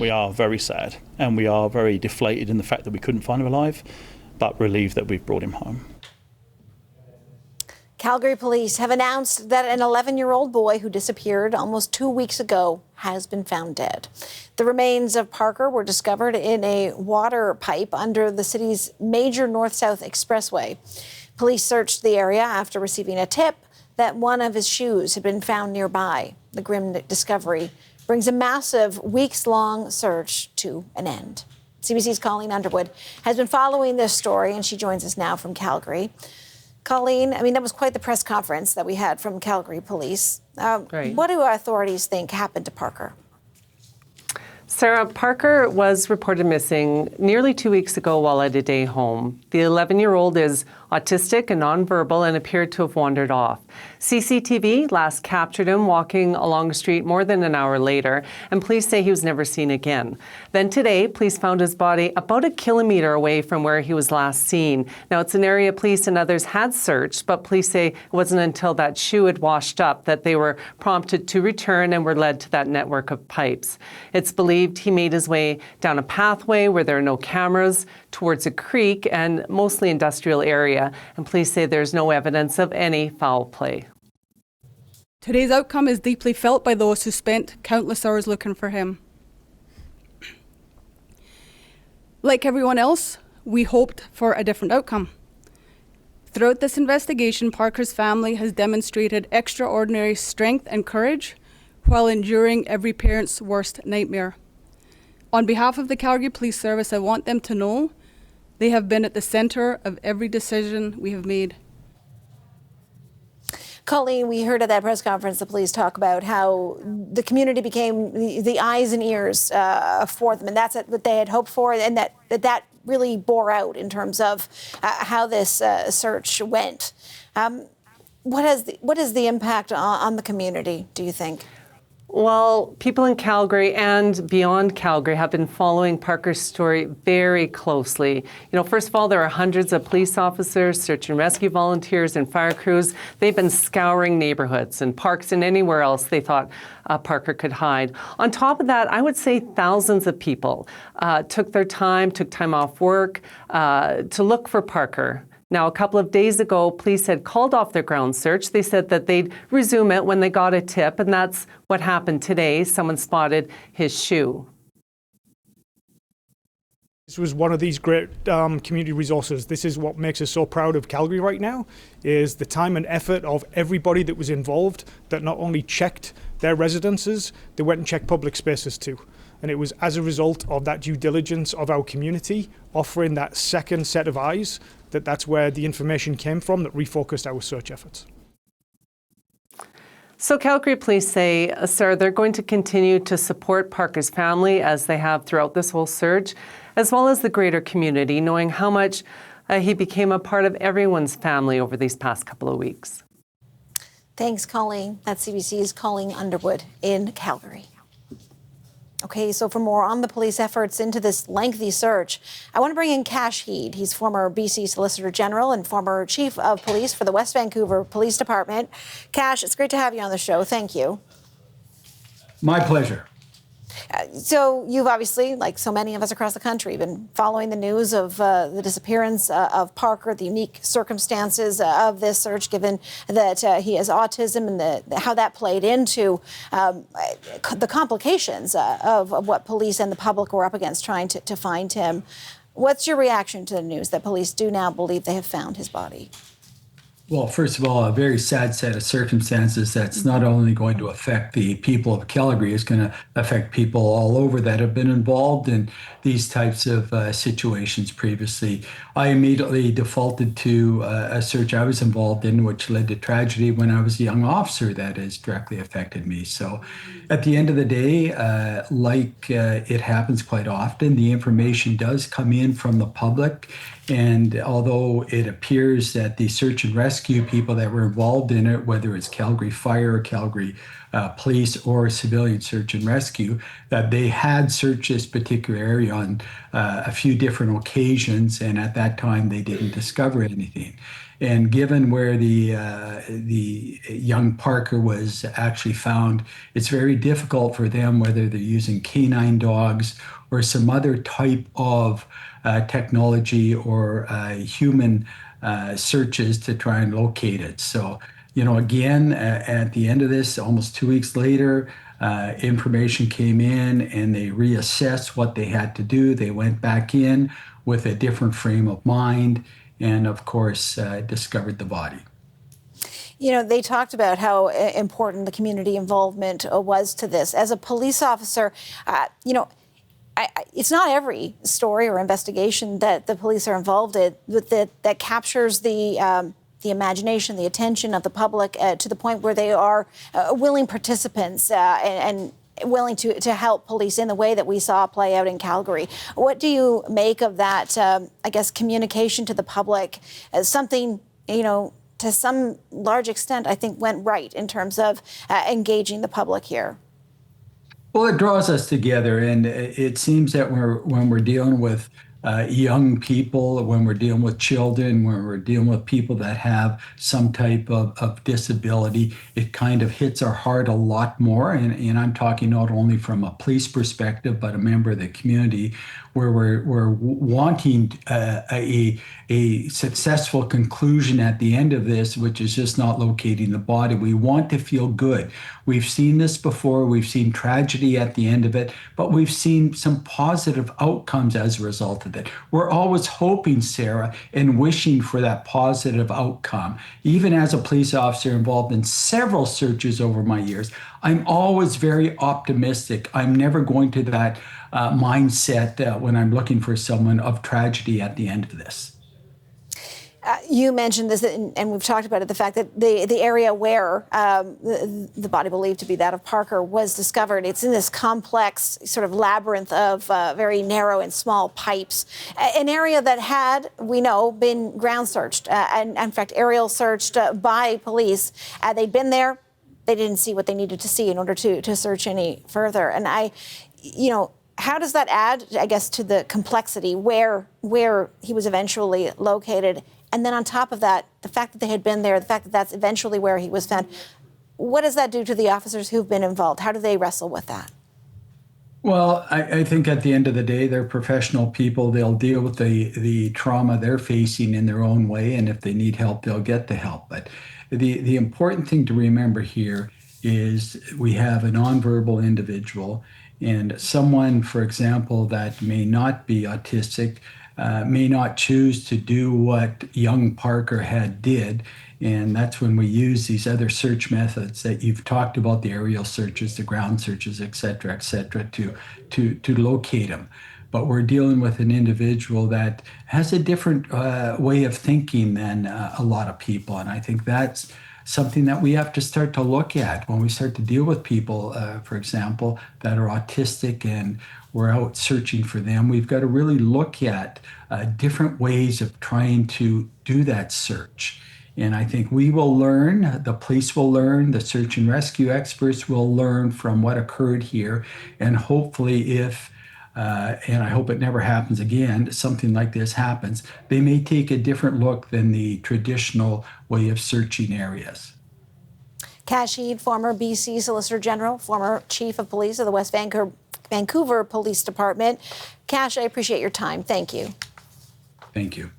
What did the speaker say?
We are very sad and we are very deflated in the fact that we couldn't find him alive, but relieved that we've brought him home. Calgary police have announced that an 11-year-old boy who disappeared almost 2 weeks ago has been found dead. The remains of Parker were discovered in a water pipe under the city's major north-south expressway. Police searched the area after receiving a tip that one of his shoes had been found nearby. The grim discovery brings a massive weeks-long search to an end. CBC's Colleen Underwood has been following this story, and she joins us now from Calgary. Colleen, that was quite the press conference that we had from Calgary Police. Right. What do authorities think happened to Parker? Sarah, Parker was reported missing nearly 2 weeks ago while at a day home. The 11-year-old is autistic and nonverbal and appeared to have wandered off. CCTV last captured him walking along the street more than an hour later, and police say he was never seen again. Then today, police found his body about 1 kilometer away from where he was last seen. Now, it's an area police and others had searched, but police say it wasn't until that shoe had washed up that they were prompted to return and were led to that network of pipes. It's believed he made his way down a pathway where there are no cameras towards a creek and mostly industrial area, and police say there's no evidence of any foul play. Today's outcome is deeply felt by those who spent countless hours looking for him. Like everyone else, we hoped for a different outcome. Throughout this investigation, Parker's family has demonstrated extraordinary strength and courage while enduring every parent's worst nightmare. On behalf of the Calgary Police Service, I want them to know they have been at the center of every decision we have made. Colleen, we heard at that press conference the police talk about how the community became the eyes and ears for them, and that's what they had hoped for, and that really bore out in terms of how this search went. What is the impact on the community, do you think? Well, people in Calgary and beyond Calgary have been following Parker's story very closely. First of all, there are hundreds of police officers, search and rescue volunteers, and fire crews. They've been scouring neighborhoods and parks and anywhere else they thought Parker could hide. On top of that, I would say thousands of people took time off work to look for Parker. Now, a couple of days ago, police had called off their ground search. They said that they'd resume it when they got a tip, and that's what happened today. Someone spotted his shoe. This was one of these great community resources. This is what makes us so proud of Calgary right now, is the time and effort of everybody that was involved that not only checked their residences, they went and checked public spaces too. And it was as a result of that due diligence of our community, offering that second set of eyes, that's where the information came from that refocused our search efforts. So Calgary police say, Sarah, they're going to continue to support Parker's family as they have throughout this whole search, as well as the greater community, knowing how much he became a part of everyone's family over these past couple of weeks. Thanks, Colleen. That's CBC's Colleen Underwood in Calgary. Okay, so for more on the police efforts into this lengthy search, I want to bring in Cash Heed. He's former BC Solicitor General and former Chief of Police for the West Vancouver Police Department. Cash, it's great to have you on the show. Thank you. My pleasure. So you've obviously, like so many of us across the country, been following the news of the disappearance of Parker, the unique circumstances of this search, given that he has autism and how that played into the complications of what police and the public were up against trying to find him. What's your reaction to the news that police do now believe they have found his body? Well, first of all, a very sad set of circumstances that's not only going to affect the people of Calgary, it's going to affect people all over that have been involved in these types of situations previously. I immediately defaulted to a search I was involved in, which led to tragedy when I was a young officer that has directly affected me. So at the end of the day, it happens quite often, the information does come in from the public. And although it appears that the search and rescue people that were involved in it, whether it's Calgary Fire, Calgary Police, or Civilian Search and Rescue, that they had searched this particular area on a few different occasions, and at that time they didn't discover anything. And given where the young Parker was actually found, it's very difficult for them, whether they're using canine dogs or some other type of technology or human searches to try and locate it. So, again, at the end of this, almost 2 weeks later, information came in and they reassessed what they had to do. They went back in with a different frame of mind and, of course, discovered the body. They talked about how important the community involvement was to this. As a police officer, it's not every story or investigation that the police are involved in that captures the imagination, the attention of the public to the point where they are willing participants and willing to help police in the way that we saw play out in Calgary. What do you make of that, communication to the public as something, to some large extent, I think went right in terms of engaging the public here? Well, it draws us together, and it seems that when we're dealing with young people, when we're dealing with children, when we're dealing with people that have some type of disability, it kind of hits our heart a lot more. And I'm talking not only from a police perspective, but a member of the community, where we're wanting a successful conclusion at the end of this, which is just not locating the body. We want to feel good. We've seen this before. We've seen tragedy at the end of it, but we've seen some positive outcomes as a result of it. We're always hoping, Sarah, and wishing for that positive outcome. Even as a police officer involved in several searches over my years, I'm always very optimistic. I'm never going to that mindset when I'm looking for someone of tragedy at the end of this. You mentioned this, and we've talked about it, the fact that the area where the body believed to be that of Parker was discovered, it's in this complex sort of labyrinth of very narrow and small pipes, an area that had, we know, been ground searched, and in fact, aerial searched by police. They'd been there. They didn't see what they needed to see in order to search any further. And how does that add, I guess, to the complexity where he was eventually located? And then on top of that, the fact that they had been there, the fact that that's eventually where he was found, what does that do to the officers who've been involved? How do they wrestle with that? Well, I think at the end of the day, they're professional people. They'll deal with the trauma they're facing in their own way. And if they need help, they'll get the help. But the important thing to remember here is we have a nonverbal individual, and someone, for example, that may not be autistic, may not choose to do what young Parker did. And that's when we use these other search methods that you've talked about, the aerial searches, the ground searches, et cetera, to locate him. But we're dealing with an individual that has a different way of thinking than a lot of people. And I think that's something that we have to start to look at when we start to deal with people, for example, that are autistic and we're out searching for them. We've got to really look at different ways of trying to do that search. And I think we will learn, the police will learn, the search and rescue experts will learn from what occurred here. And hopefully if, and I hope it never happens again, something like this happens, they may take a different look than the traditional way of searching areas. Kash Heed, former BC Solicitor General, former Chief of Police of the West Vancouver Police Department. Kash, I appreciate your time. Thank you. Thank you.